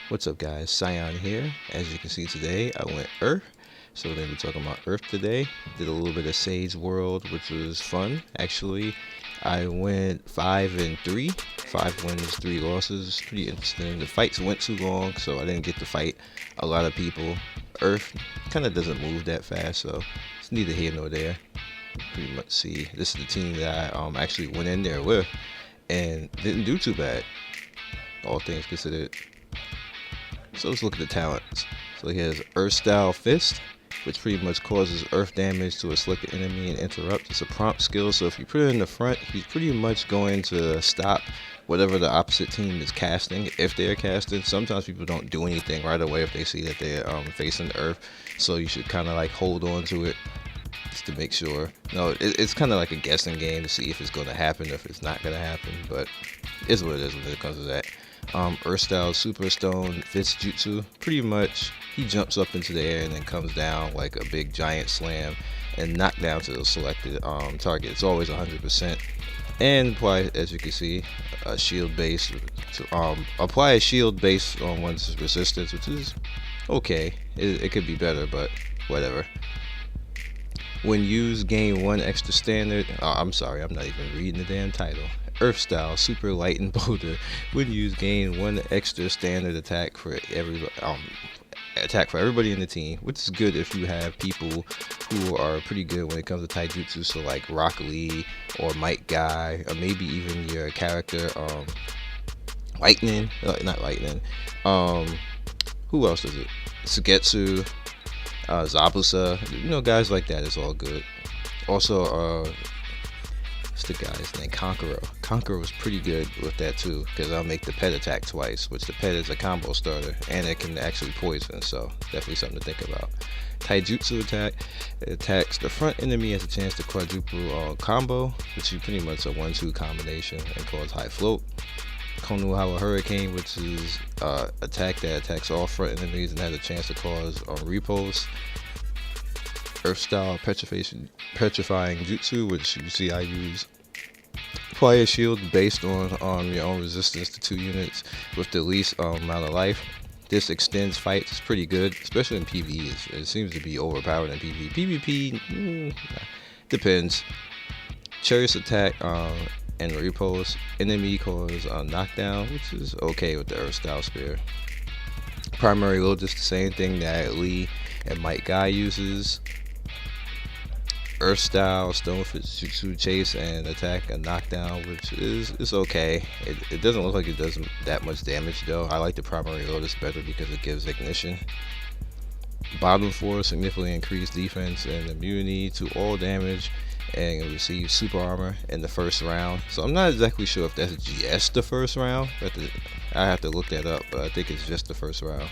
What's up, guys? Scion here. As you can see today, I went Earth. So we're going to be talking about Earth today. Did a little bit of Sage World, which was fun. Actually, I went 5-3. 5 wins, 3 losses. Pretty interesting. The fights went too long, so I didn't get to fight a lot of people. Earth kind of doesn't move that fast, so it's neither here nor there. Pretty much see. This is the team that I actually went in there with and didn't do too bad, all things considered. So let's look at the talents. So he has Earth Style Fist, which pretty much causes earth damage to a selected enemy and interrupt. It's a prompt skill, so if you put it in the front, he's pretty much going to stop whatever the opposite team is casting, if they're casting. Sometimes people don't do anything right away if they see that they're facing the earth, so you should kind of like hold on to it just to make sure. No, it's kind of like a guessing game to see if it's going to happen or if it's not going to happen, but it's what it is when it comes to that. Earth Style Super Stone Fist Jutsu. Pretty much, he jumps up into the air and then comes down like a big giant slam and knock down to the selected target. It's always 100%. And apply, as you can see, a shield base to apply a shield based on one's resistance, which is okay. It could be better, but whatever. When used, gain 1 extra standard. I'm sorry, I'm not even reading the damn title. Earth Style Super Light and Boulder. When used, gain 1 extra standard attack for everybody in the team, which is good if you have people who are pretty good when it comes to taijutsu. So like Rock Lee or Might Guy, or maybe even your character Lightning, not Lightning. Who else is it? Sugetsu, Zabuza, guys like that is all good. Also, what's the guy's name? Conqueror. Conqueror was pretty good with that too, because I'll make the pet attack twice, which the pet is a combo starter, and it can actually poison, so definitely something to think about. Taijutsu attack. It attacks the front enemy, has a chance to quadruple combo, which is pretty much a 1-2 combination and cause high float. Konohava Hurricane, which is attack that attacks all front enemies and has a chance to cause repulse. Earth Style Petrifying Jutsu, which you see I use. Apply a shield based on your own resistance to 2 units with the least amount of life. This extends fights. It's pretty good, especially in PvE. It seems to be overpowered in PvE. PvP, depends. Chariot attack and repulse. Enemy cause knockdown, which is okay with the Earth Style Spear. Primary load, just the same thing that Lee and Might Guy uses. Earth Style Stonefist Jutsu Chase and attack and knockdown, which is okay. It doesn't look like it does that much damage though. I like the primary lotus better because it gives ignition. Bottom 4, significantly increased defense and immunity to all damage, and receive super armor in the first round. So I'm not exactly sure if that's just the first round. I have to look that up, but I think it's just the first round.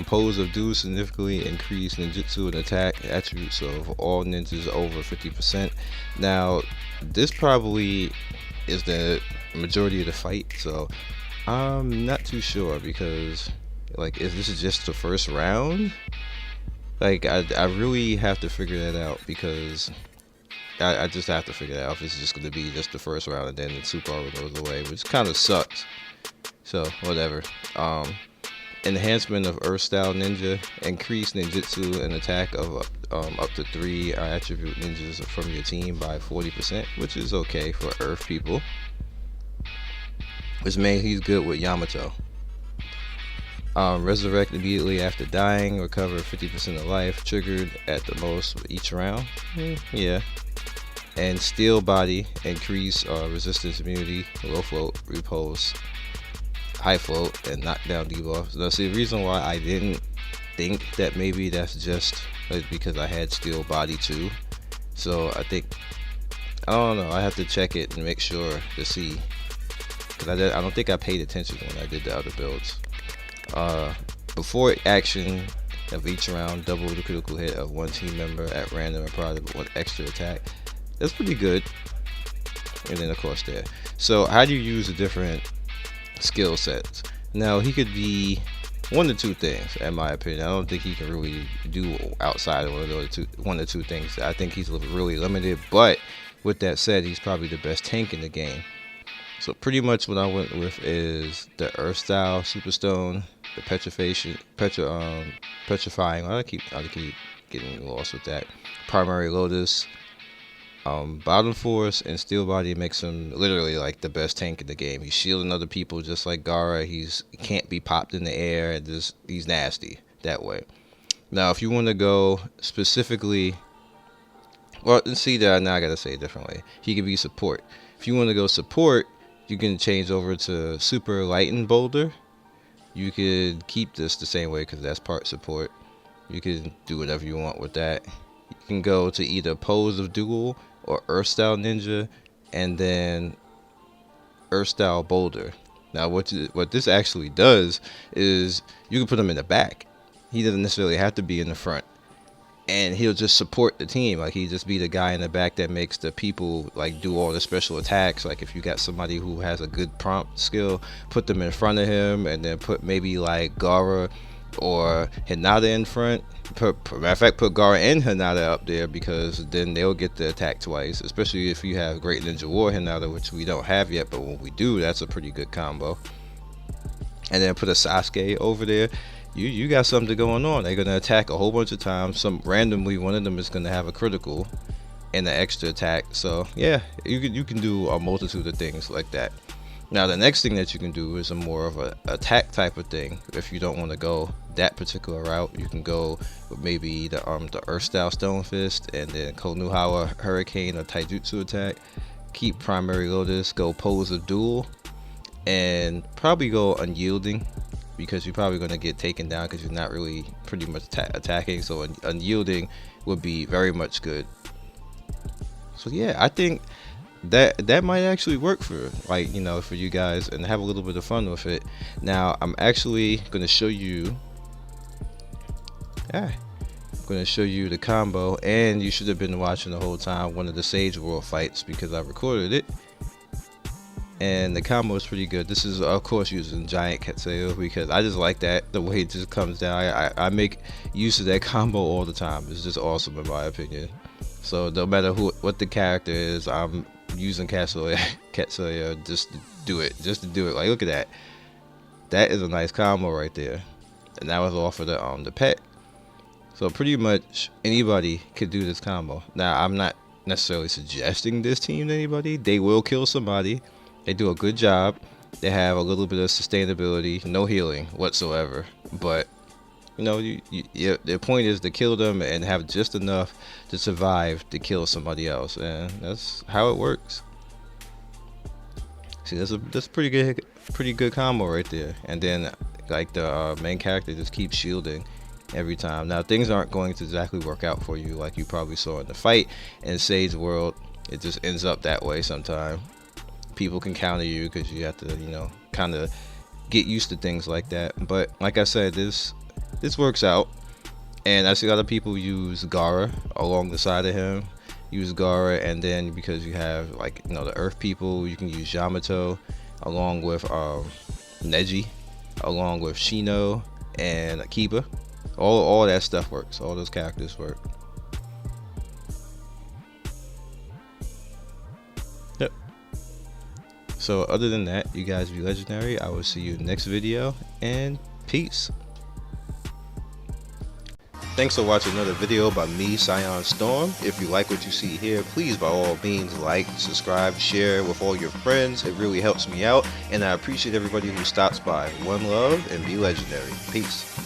Pose of Dew significantly increased ninjutsu and attack attributes of all ninjas over 50%. Now, this probably is the majority of the fight, so I'm not too sure because, like, if this is just the first round, like, I really have to figure that out because I just have to figure that out if it's just going to be just the first round and then the super armor goes away, which kind of sucks. So, whatever. Enhancement of Earth Style Ninja. Increase ninjutsu and attack of up to 3 attribute ninjas from your team by 40%, which is okay for Earth people. Which means he's good with Yamato. Resurrect immediately after dying. Recover 50% of life. Triggered at the most with each round. Yeah. And Steel Body. Increase resistance immunity. Low float. Repulse. High float and knockdown debuffs. Now, see, the reason why I didn't think that maybe that's just because I had Steel Body too. So I don't know. I have to check it and make sure to see, because I don't think I paid attention when I did the other builds. Before action of each round, double the critical hit of 1 team member at random and product with 1 extra attack. That's pretty good. And then of course there. So how do you use the different skill sets? Now, he could be 1 or 2 things, in my opinion. I don't think he can really do outside of one or two things. I think he's really limited, but with that said, he's probably the best tank in the game. So pretty much what I went with is the Earth style Superstone, the petrifying. I keep getting lost with that. Primary Lotus, Bottom Force, and Steel Body makes him literally like the best tank in the game. He's shielding other people just like Gaara. He can't be popped in the air. And he's nasty that way. Now, if you want to go specifically, well, see that now I gotta say it differently. He can be support. If you want to go support, you can change over to Super Light and Boulder. You could keep this the same way because that's part support. You can do whatever you want with that. You can go to either Pose of Duel or Earth Style Ninja, and then Earth Style Boulder. Now, what this actually does is you can put him in the back. He doesn't necessarily have to be in the front, and he'll just support the team. Like, he just be the guy in the back that makes the people like do all the special attacks. Like, if you got somebody who has a good prompt skill, put them in front of him, and then put maybe like Gaara or Hinata in front. Matter of fact, put Gaara and Hinata up there, because then they'll get the attack twice, especially if you have Great Ninja War Hinata, which we don't have yet, but when we do, that's a pretty good combo. And then put a Sasuke over there. You got something going on. They're gonna attack a whole bunch of times. Randomly, one of them is gonna have a critical and an extra attack. So yeah, you can do a multitude of things like that. Now, the next thing that you can do is a more of a attack type of thing. If you don't want to go that particular route, you can go with maybe the Earth Style Stone Fist, and then Konohara Hurricane or Taijutsu attack. Keep Primary Lotus, go Pose of Duel, and probably go Unyielding, because you're probably going to get taken down because you're not really pretty much attacking. So Unyielding would be very much good. So yeah, I think that might actually work for, like, you know, for you guys, and have a little bit of fun with it. Now, I'm actually going to show you the combo, and you should have been watching the whole time one of the Sage World fights, because I recorded it. And the combo is pretty good. This is, of course, using Giant Katseo, because I just like that, the way it just comes down. I make use of that combo all the time. It's just awesome in my opinion. So no matter what the character is, I'm using Katseo just to do it. Like, look at that. That is a nice combo right there. And that was all for the pet. So pretty much anybody could do this combo. Now, I'm not necessarily suggesting this team to anybody. They will kill somebody. They do a good job. They have a little bit of sustainability, no healing whatsoever. But you know, the point is to kill them and have just enough to survive to kill somebody else, and that's how it works. See, that's pretty good combo right there. And then like the main character just keeps shielding every time. Now, things aren't going to exactly work out for you, like you probably saw in the fight in Sage World. It just ends up that way sometimes. People can counter you because you have to, you know, kind of get used to things like that. But like I said, this works out. And I see a lot of people use Gaara along the side of him. Use Gaara, and then because you have, like, you know, the Earth people, you can use Yamato along with Neji, along with Shino and Akiba. All that stuff works. All those characters work. Yep. So other than that, you guys be legendary. I will see you next video, and peace. Thanks for watching another video by me, Scion Storm. If you like what you see here, please by all means like, subscribe, share with all your friends. It really helps me out, and I appreciate everybody who stops by. One love, and be legendary. Peace.